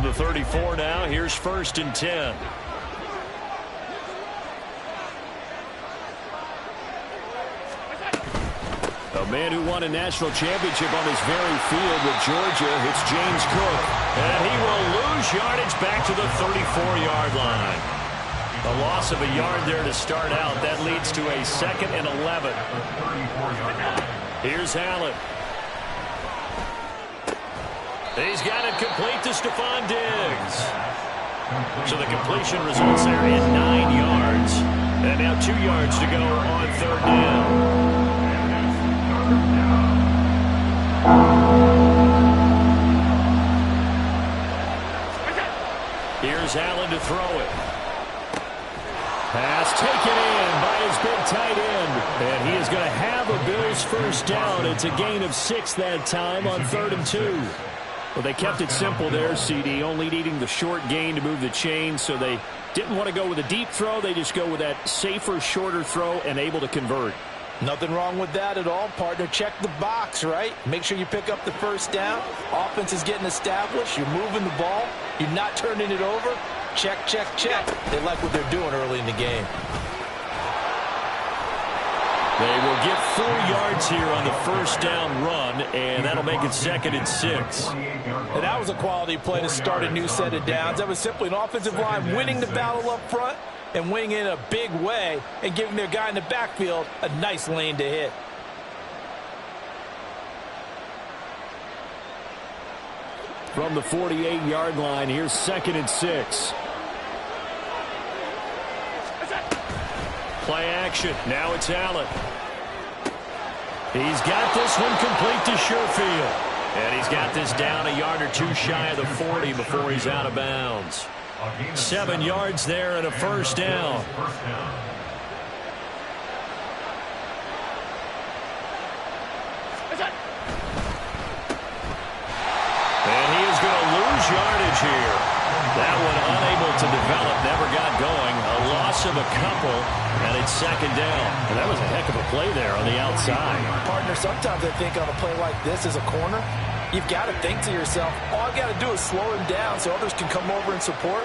from the 34 now. Here's 1st and 10. A man who won a national championship on this very field with Georgia. It's James Cook. And he will lose yardage back to the 34-yard line. A loss of a yard there to start out. That leads to a 2nd and 11. Here's Allen. He's got it complete to Stephon Diggs. So the completion results there in 9 yards. And now 2 yards to go on 3rd down. Here's Allen to throw it. Pass taken in by his big tight end. And he is going to have a Bills 1st down. It's a gain of 6 that time on 3rd and 2. Well, they kept it simple there, CD, only needing the short gain to move the chains, so they didn't want to go with a deep throw. They just go with that safer, shorter throw and able to convert. Nothing wrong with that at all, partner. Check the box, right? Make sure you pick up the 1st down. Offense is getting established. You're moving the ball. You're not turning it over. Check, check, check. They like what they're doing early in the game. They will get 4 yards here on the 1st down run, and that'll make it 2nd and 6. And that was a quality play to start a new set of downs. That was simply an offensive line winning the battle up front and winning in a big way and giving their guy in the backfield a nice lane to hit. From the 48-yard line, here's 2nd and 6. Play action. Now it's Allen. He's got this one complete to Sherfield. And he's got this down a yard or 2 shy of the 40 before he's out of bounds. 7 yards there and a 1st down. And he is going to lose yardage here. That one unable to develop, never got going. A loss of a couple, and it's 2nd down. And that was a heck of a play there on the outside. Partner, sometimes I think on a play like this as a corner, you've got to think to yourself, all I've got to do is slow him down so others can come over and support.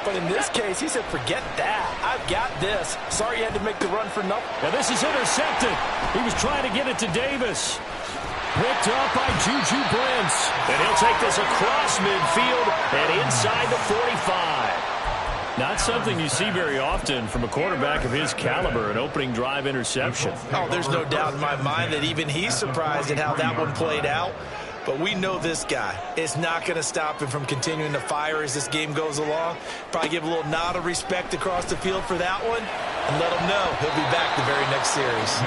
But in this case, he said, forget that. I've got this. Sorry you had to make the run for nothing. Now this is intercepted. He was trying to get it to Davis. Picked up by Juju Brents. And he'll take this across midfield and inside the 45. Not something you see very often from a quarterback of his caliber, an opening drive interception. Oh, there's no doubt in my mind that even he's surprised at how that one played out. But we know this guy. It's not going to stop him from continuing to fire as this game goes along. Probably give a little nod of respect across the field for that one and let him know he'll be back the very next series.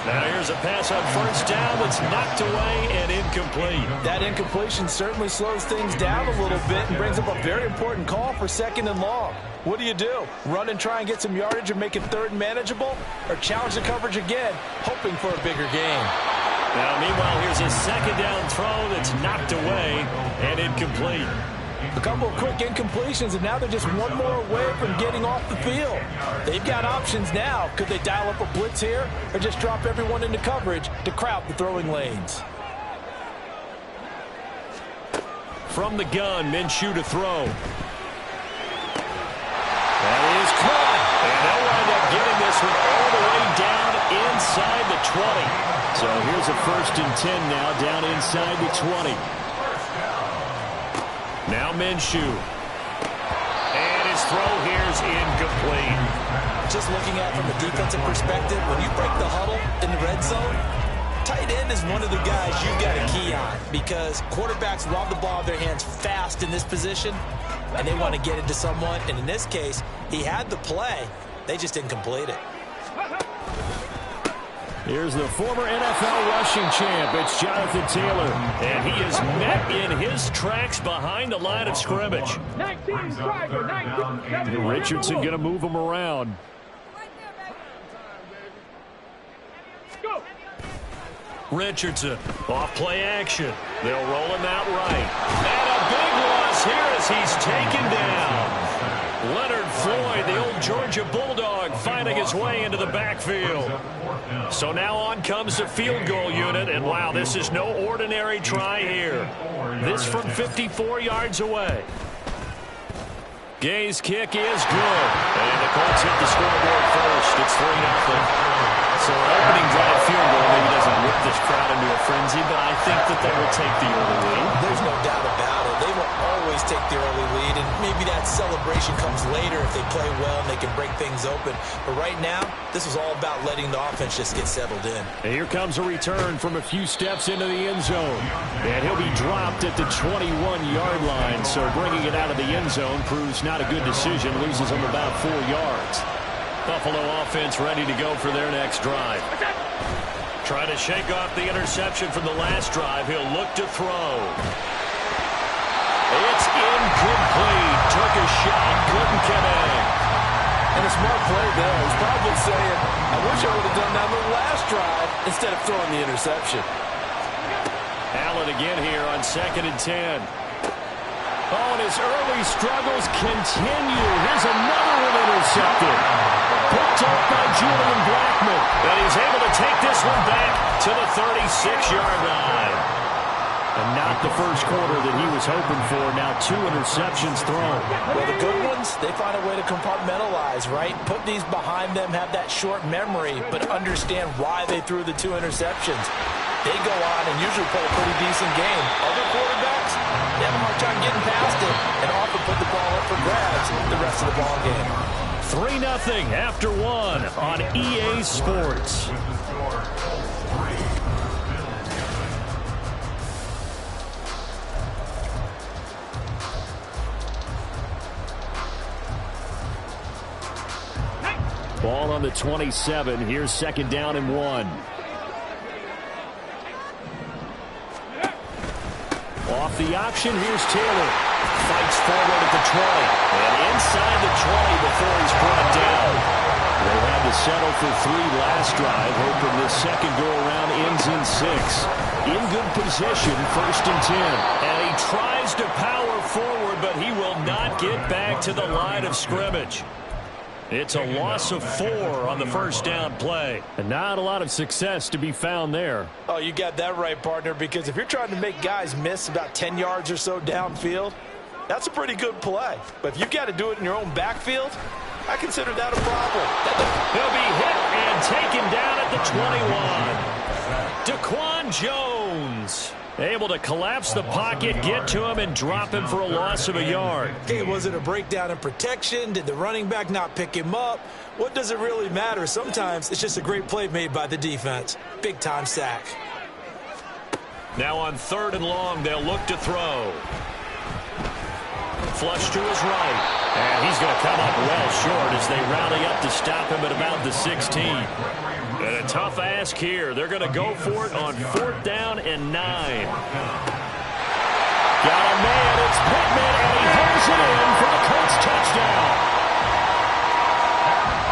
Now here's a pass on 1st down that's knocked away and incomplete. That incompletion certainly slows things down a little bit and brings up a very important call for 2nd and long. What do? Run and try and get some yardage and make it 3rd manageable? Or challenge the coverage again, hoping for a bigger gain? Now, meanwhile, here's a 2nd down throw that's knocked away and incomplete. A couple of quick incompletions, and now they're just one more away from getting off the field. They've got options now. Could they dial up a blitz here or just drop everyone into coverage to crowd the throwing lanes? From the gun, Minshew to throw. That is caught. And they'll wind up getting this one all the way down inside the 20. So here's a 1st and 10 now, down inside the 20. Now Minshew. And his throw here is incomplete. Just looking at it from a defensive perspective, when you break the huddle in the red zone, tight end is one of the guys you've got to key on because quarterbacks rob the ball out of their hands fast in this position, and they want to get it to someone. And in this case, he had the play. They just didn't complete it. Here's the former NFL rushing champ. It's Jonathan Taylor. And he is met in his tracks behind the line of scrimmage. 19 striker, 19, Richardson going to move him around. Go. Richardson off play action. They'll roll him out right. And a big loss here as he's taken down. Leonard Floyd, the old Georgia Bulldog, finding his way into the backfield. So now on comes the field goal unit, and wow, this is no ordinary try here. This from 54 yards away. Gay's kick is good. And the Colts hit the scoreboard first. It's 3-0. So an opening drive field goal maybe doesn't whip this crowd into a frenzy, but I think that they will take the early lead. There's no doubt about it. They will always take the early lead, and maybe that celebration comes later if they play well and they can break things open. But right now, this is all about letting the offense just get settled in. And here comes a return from a few steps into the end zone. And he'll be dropped at the 21-yard line, so bringing it out of the end zone proves not a good decision, loses him about 4 yards. Buffalo offense ready to go for their next drive. Trying to shake off the interception from the last drive. He'll look to throw. It's incomplete. Took a shot, couldn't connect. And a smart play there. He's probably saying, I wish I would have done that on the last drive instead of throwing the interception. Allen again here on 2nd and 10. Oh, and his early struggles continue. Here's another one intercepted. Picked up by Julian Blackmon. And he's able to take this one back to the 36-yard line. And not the first quarter that he was hoping for. Now 2 interceptions thrown. Well, the good ones, they find a way to compartmentalize, right? Put these behind them, have that short memory, but understand why they threw the 2 interceptions. They go on and usually play a pretty decent game. Other quarterbacks, they have a hard time getting past it and often put the ball up for grabs the rest of the ball game. 3-0 after 1 on EA Sports. Ball on the 27. Here's 2nd down and 1. Off the option, here's Taylor. Fights forward at the 20. And inside the 20 before he's brought down. They had to settle for 3 last drive, hoping this second go-around ends in 6. In good position, 1st and 10. And he tries to power forward, but he will not get back to the line of scrimmage. It's a loss of 4 on the 1st down play. And not a lot of success to be found there. Oh, you got that right, partner, because if you're trying to make guys miss about 10 yards or so downfield, that's a pretty good play. But if you've got to do it in your own backfield, I consider that a problem. He'll be hit and taken down at the 21. Daquan Jones able to collapse the pocket, get to him, and drop him for a loss of a yard. Hey, was it a breakdown in protection? Did the running back not pick him up? What does it really matter? Sometimes it's just a great play made by the defense. Big-time sack. Now on 3rd and long, they'll look to throw. Flush to his right. And he's going to come up well short as they rally up to stop him at about the 16. And a tough ask here. They're going to go for it on 4th down and 9. Got a man. It's Pittman, and he holds it in for the Colts touchdown.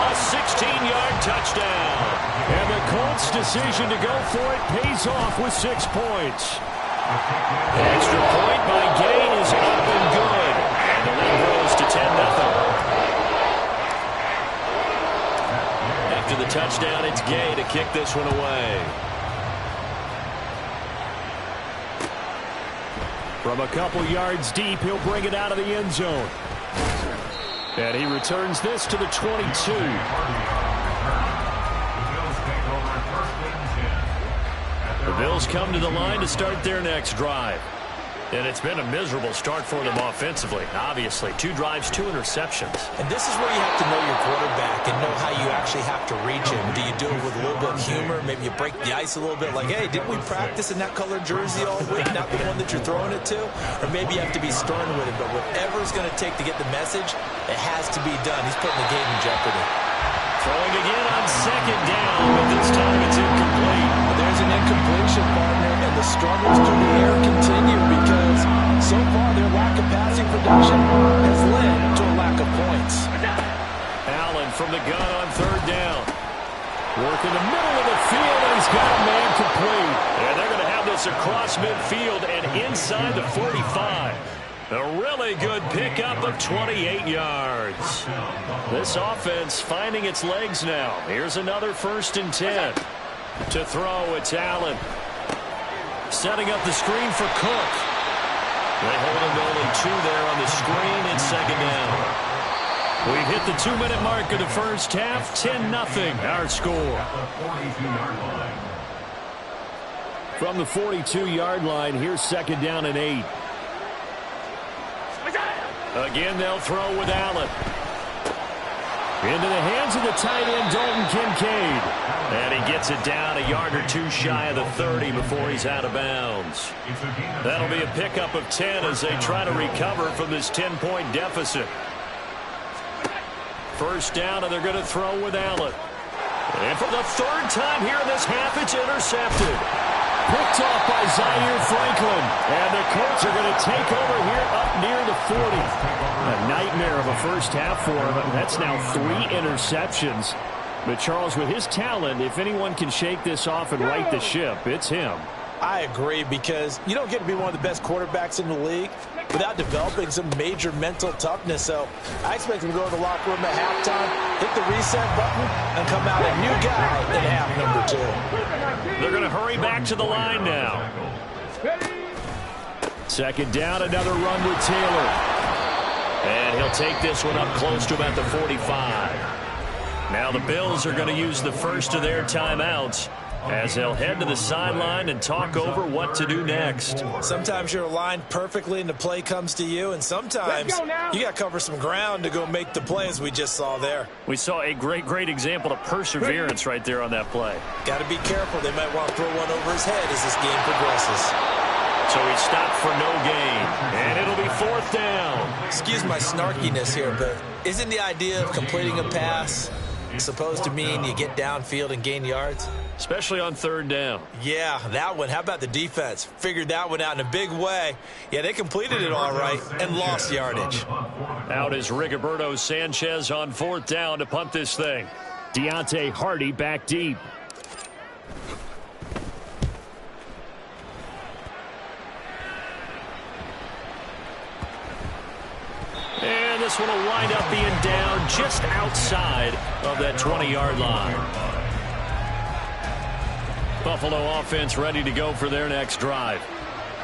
A 16-yard touchdown. And the Colts' decision to go for it pays off with 6 points. The extra point by Gain is up and good. And the lead grows to 10-0. After the touchdown, it's Gay to kick this one away. From a couple yards deep, he'll bring it out of the end zone. And he returns this to the 22. The Bills come to the line to start their next drive. And it's been a miserable start for them offensively. Obviously, 2 drives, 2 interceptions. And this is where you have to know your quarterback and know how you actually have to reach him. Do you do it with a little bit of humor? Maybe you break the ice a little bit like, hey, didn't we practice in that colored jersey all week? Not the one that you're throwing it to? Or maybe you have to be stern with it. But whatever it's going to take to get the message, it has to be done. He's putting the game in jeopardy. Throwing again on 2nd down, but this time it's incomplete. There's an incompletion, partner, and the struggles through the air continue because so far their lack of passing production has led to a lack of points. Allen from the gun on 3rd down. Working the middle of the field, and he's got a man complete. And they're going to have this across midfield and inside the 45. A really good pickup of 28 yards. This offense finding its legs now. Here's another 1st and 10. To throw, it's Allen. Setting up the screen for Cook. They hold him to only 2 there on the screen. It's 2nd down. We've hit the 2-minute mark of the first half. 10-0 our score. From the 42-yard line, here's 2nd down and 8. Again, they'll throw with Allen. Into the hands of the tight end, Dalton Kincaid. And he gets it down a yard or two shy of the 30 before he's out of bounds. That'll be a pickup of 10 as they try to recover from this 10-point deficit. First down, and they're going to throw with Allen. And for the 3rd time here in this half, it's intercepted. Picked off by Zaire Franklin. And the Colts are going to take over here up near the 40. A nightmare of a first half for him. That's now 3 interceptions. But Charles, with his talent, if anyone can shake this off and right the ship, it's him. I agree, because you don't get to be one of the best quarterbacks in the league without developing some major mental toughness. So I expect him to go to the locker room at halftime, hit the reset button, and come out a new guy in half number 2. They're going to hurry back to the line now. 2nd down, another run with Taylor. And he'll take this one up close to about the 45. Now the Bills are going to use the first of their timeouts as they'll head to the sideline and talk over what to do next. Sometimes you're aligned perfectly and the play comes to you, and sometimes you got to cover some ground to go make the play, as we just saw there. We saw a great example of perseverance right there on that play. Got to be careful. They might want to throw one over his head as this game progresses. So he stopped for no gain, and it'll be 4th down. Excuse my snarkiness here, but isn't the idea of completing a pass supposed to mean you get downfield and gain yards? Especially on 3rd down. Yeah, that one. How about the defense? Figured that one out in a big way. Yeah, they completed it all right and lost yardage. Out is Rigoberto Sanchez on 4th down to punt this thing. Deontay Hardy back deep. And this one will wind up being down just outside of that 20-yard line. Buffalo offense ready to go for their next drive.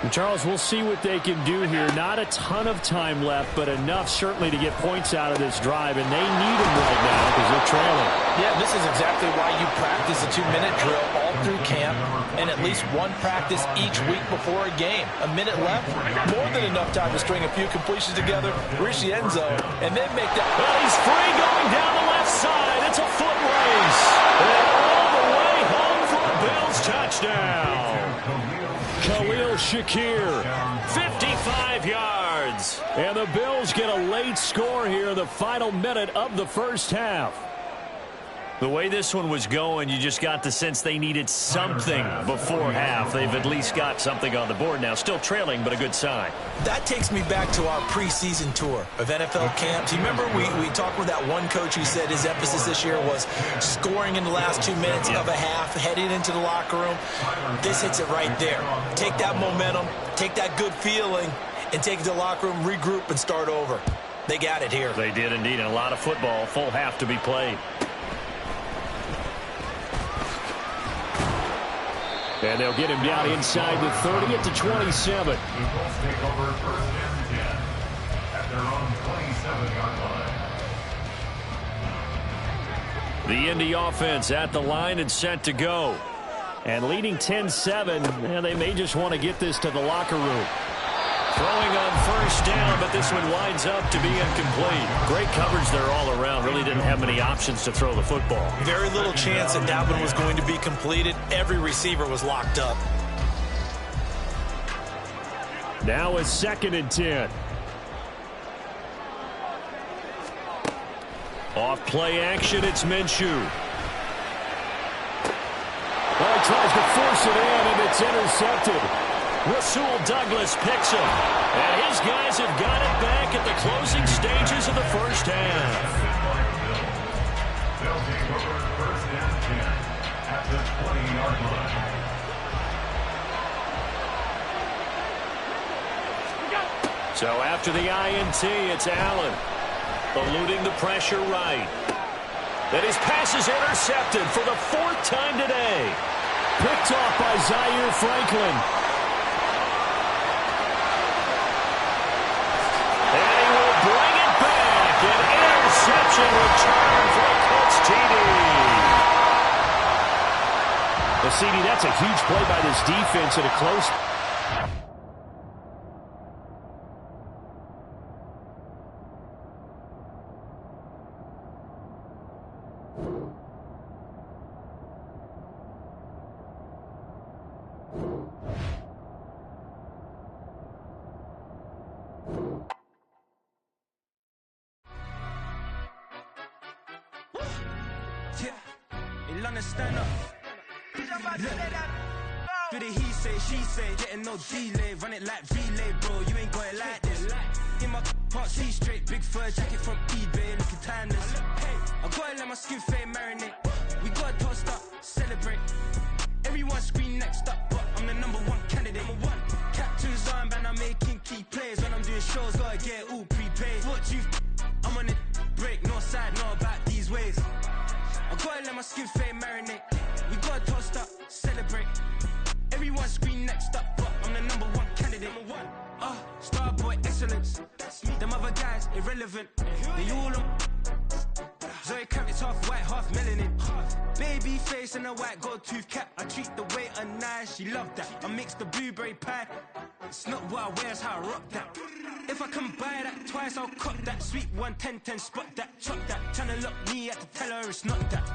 And Charles, we'll see what they can do here. Not a ton of time left, but enough certainly to get points out of this drive, and they need them right now because they're trailing. Yeah, this is exactly why you practice a 2-minute drill all through camp and at least one practice each week before a game. A minute left, more than enough time to string a few completions together, reach the end zone, and then make that. Well, he's free going down the left side. It's a foot race. And all the way home for a Bills touchdown. Khalil Shakir, 55 yards. And the Bills get a late score here in the final minute of the first half. The way this one was going, you just got the sense they needed something before half. They've at least got something on the board now. Still trailing, but a good sign. That takes me back to our preseason tour of NFL camps. You remember we talked with that one coach who said his emphasis this year was scoring in the last 2 minutes of a half, heading into the locker room. This hits it right there. Take that momentum, take that good feeling, and take it to the locker room, regroup, and start over. They got it here. They did indeed, and a lot of football, full half to be played. And they'll get him down inside the 30 at the 27. The Indy offense at the line and set to go. And leading 10-7, and they may just want to get this to the locker room. Throwing on first down, but this one winds up to be incomplete. Great coverage there all around. Really didn't have many options to throw the football. Very little chance that that one was going to be completed. Every receiver was locked up. Now a 2nd and 10. Off play action, it's Minshew. Well, he tries to force it in, and it's intercepted. Rasul Douglas picks him. And his guys have got it back at the closing stages of the first half. They'll take over first and 10 at the 20-yard line. So after the INT, it's Allen. Eluding the pressure right. And his pass is intercepted for the 4th time today. Picked off by Zaire Franklin. in return for a Colts TD. The CD, that's a huge play by this defense at a close. Stand up. Do the he say, she say, getting no delay, run it like relay, bro. You ain't got it like this. In my part, see straight, big fur jacket from eBay, looking timeless. I gotta let my skin fade marinate. We gotta toast up, celebrate. Everyone scream next up, but I'm the #1 candidate. Captain's armband, I'm making key plays. When I'm doing shows, gotta get all prepaid. What you? I'm on it, break, no side, know about these ways. I gotta let my skin fade marinate. We gotta toast up, celebrate. Everyone scream next up, but I'm the #1 candidate. Starboy excellence. Them other guys irrelevant. They all on. Zoe Kravitz half white, half melanin. Baby face and a white gold tooth cap. I treat the waiter nice, she love that. I mix the blueberry pie. It's not what I wear, it's how I rock that. If I can buy that twice, I'll cut that. Sweet 110, spot that, chop that. Tryna lock me at the teller, it's not that.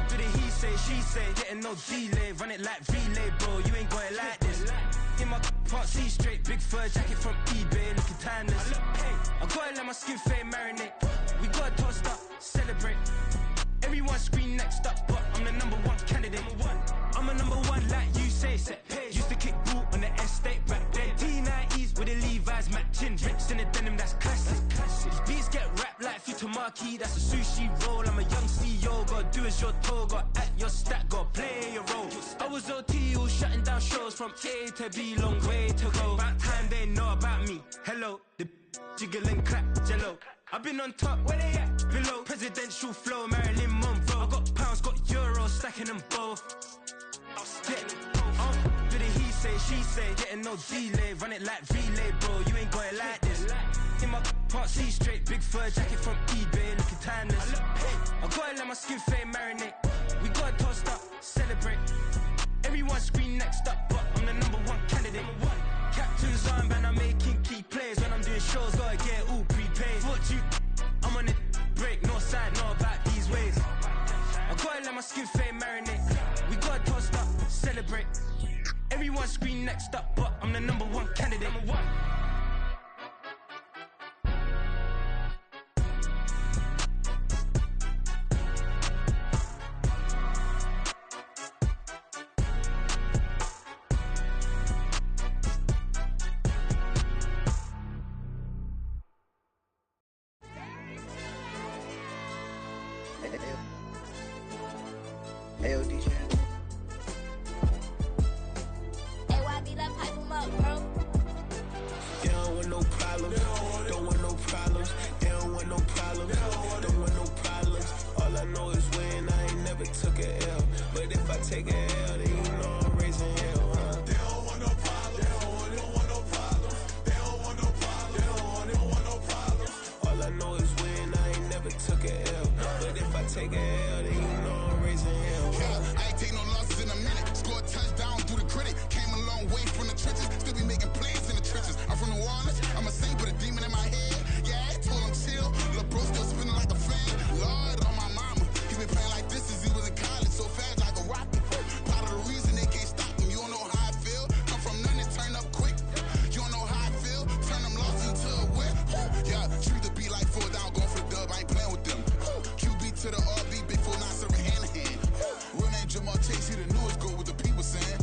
Do the he say, she say, getting no delay, run it like relay, bro. You ain't got it like this. In my part, see straight, big fur jacket from eBay, looking timeless. I gotta let my skin fade marinate. We gotta toast up, celebrate. Everyone scream next up, but I'm the #1 candidate. I'm a #1 like you say, set pay. Used to kick boot on the estate back then. T90s with the Levi's matching. Rips in the denim, that's classic. These beats get wrapped like Futamaki, that's a sushi roll. I'm a young CEO, gotta do as you're told. Gotta act your stat, gotta play your role. I was OT, all shutting down shows from A to B, long way to go. About time they know about me. Hello, the jiggle and clap, jello. I've been on top, where they at? Below, presidential flow, Marilyn Monroe. I got pounds, got euros, stacking them both. Do the he say, she say, getting no delay, run it like relay, bro. You ain't got it like this. In my part, see straight, big fur jacket from eBay, looking timeless. I gotta let my skin fade marinate. We gotta toast up, celebrate. Everyone scream next up, but I'm the #1 candidate. Captain's armband, I'm making key plays. When I'm doing shows, gotta get all prepaid. What you? I'm on it, break, no side, know about these ways. I gotta let my skin fade marinate. We gotta toast up, celebrate. Everyone scream next up, but I'm the #1 candidate. Ayo, DJ. AYD, let pipe him up, bro. They don't want no problems. Don't want no problems. They don't want no problems. Don't want no problems. All I know is when I ain't never took a L. But if I take a L, then you know I'm raising hell, huh? They don't want no problems. They don't want no problems. They don't want no problems. They don't want no problems. All I know is when I ain't never took a L. But if I take a L, then you know I'm raising hell. I ain't take no losses in a minute. Scored a touchdown through the critic. Came a long way from the trenches. Still be making plays in the trenches. I'm from New Orleans. I'm a saint with a demon in my head. Yeah, I told him chill. Lil' bro still spinning like a fan. Lord on my mama. He been playing like this since he was in college. So fast like a rocket. Part of the reason they can't stop him. You don't know how I feel. Come from nothing, turn up quick. You don't know how I feel. Turn them losses into a whip. Yeah, treat the beat like 4 down. Going for the dub. I ain't playing with them. QB to the RB. Big 4-9 serving hand to hand. Real name Jamal Chase, he the newest goal with the people saying.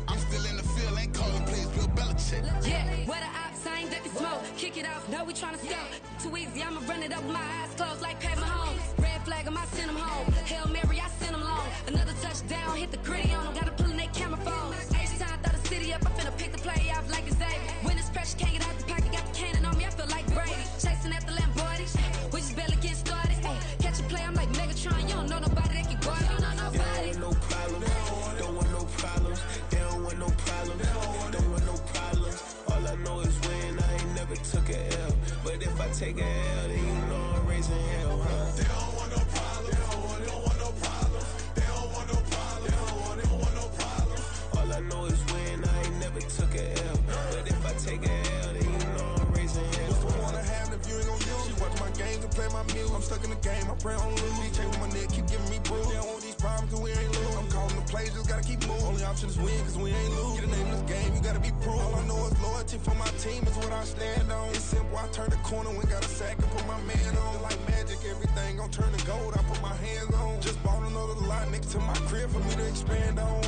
I'm still in the field, ain't calling plays, Bill Belichick. Yeah, where the ops, I ain't ducking smoke. Kick it off, now we tryna score. Too easy, I'ma run it up with my eyes closed like Pat Mahomes. Red flag, I send him home. Hail Mary, I send him long. Another touchdown, hit the gritty on him. Gotta pull in that camera phone. H-time, throw the city up, I finna pick the play off like it's Xavier. When it's pressure, can't get out the pocket, got the cannon on me, I feel like Brady. Chasing at the Lamborghini, we just barely getting started. Catch a play, I'm like Megatron, you don't know nobody that can guard it. You don't know nobody. They don't want no problems. Don't want no problems. They don't want no problems. Don't want no problems. All I know is when I ain't never took a L. But if I take a L, then you know I'm raising hell, huh? They don't want no problem. They don't want no problem. They don't want no problem. They don't want no problem. All I know is win. I ain't never took a L. But if I take a L, then you know I'm raising hell. What's the point of having if you ain't gon' use? She watch my games and play my music. I'm stuck in the game. I pray on lose. DJ with my neck keep giving me bruise. They don't want these problems 'cause we ain't lose. I'm calling the plays, just gotta keep moving. Only option is win 'cause we ain't lose. Get a name in this game, you gotta be proof. All I know is loyalty for my team is what I stand on. It's simple. I turn the corner when got a sack and put my man on. Like magic, everything gon' turn to gold. I put my hands on. Just bought another lot next to my crib for me to expand on.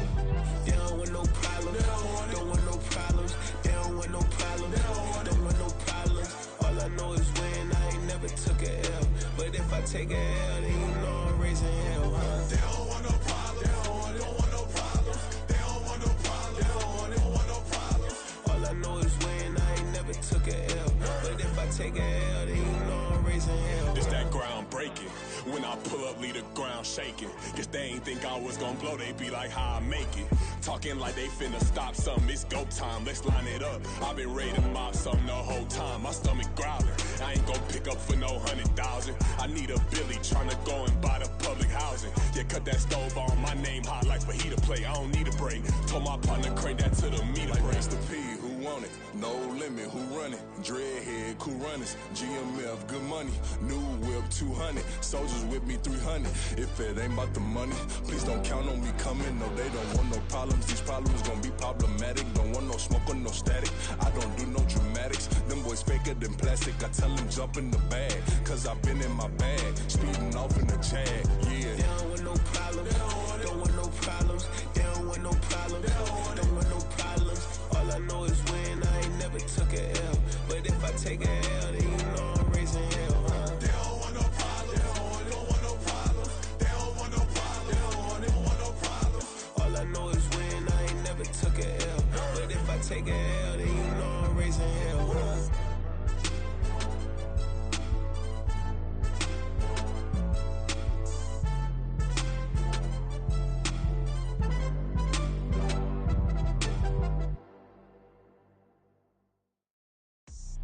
They don't want no problems. Don't want no problems. They don't want no problems. Don't want no problems. All I know is win. I ain't never took a L. But if I take a L, then you know I'm raising hell, huh? They don't want no problems. They don't want no problems. They don't want no problems. They don't want no problems. All I know is win. I ain't never took a L. But if I take a L, then you know I'm raising hell. This that ground breaking. When I pull up, leave the ground shaking. Guess they ain't think I was gonna blow. They be like, how I make it. Talking like they finna stop something. It's go time. Let's line it up. I've been ready to mop something the whole time. My stomach growling. I ain't gon' pick up for no 100,000. I need a Billy tryna go and buy the public housing. Yeah, cut that stove on. My name hot like fajita play. I don't need a break. Told my partner crank that to the meter Like break. Mr. P, who want it? No limit, who run it? Dreadhead, cool runners. GMF, good money. New whip, 200. Soldiers with me, 300. If it ain't about the money, please don't count on me coming. No, they don't want no problems. These problems gon' be problematic. Don't want no smoke or no static. I don't do no dramatics. Them boys faker than plastic. I tell them jump in the bag, 'cause I've been in my bag. Speeding off in the Jag, yeah. They don't want no problems. Don't want no problems. They don't want no problems. Don't want no problems. All I know is win. I ain't never took a L. But if I take a L, then you know I'm raising hell, huh? They don't want no problems. They don't want no problems. They don't want no problems. They don't want no problems. All I know is win. I ain't never took a L. But if I take a L, then you know I'm raising hell, huh?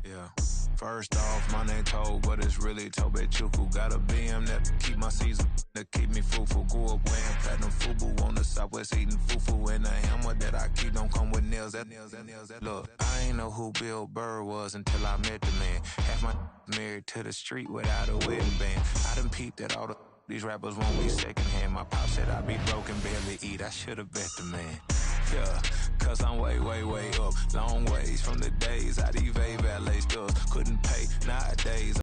Yeah. First off, my name Toad, but it's really Tobe Chuku. Got a BM that keep my season, that keep me fruitful. Grew up wearing platinum FUBU on the Southwest eating fufu. And the hammer that I keep don't come with nails. Look, I ain't know who Bill Burr was until I met the man. Half my married to the street without a wedding band. I done peeped that all these rappers won't be secondhand. My pop said I'd be broken, barely eat. I should've bet the man. Yeah, 'cause I'm way, way, way up. Long ways from the days I these valet stores couldn't pay. Nowadays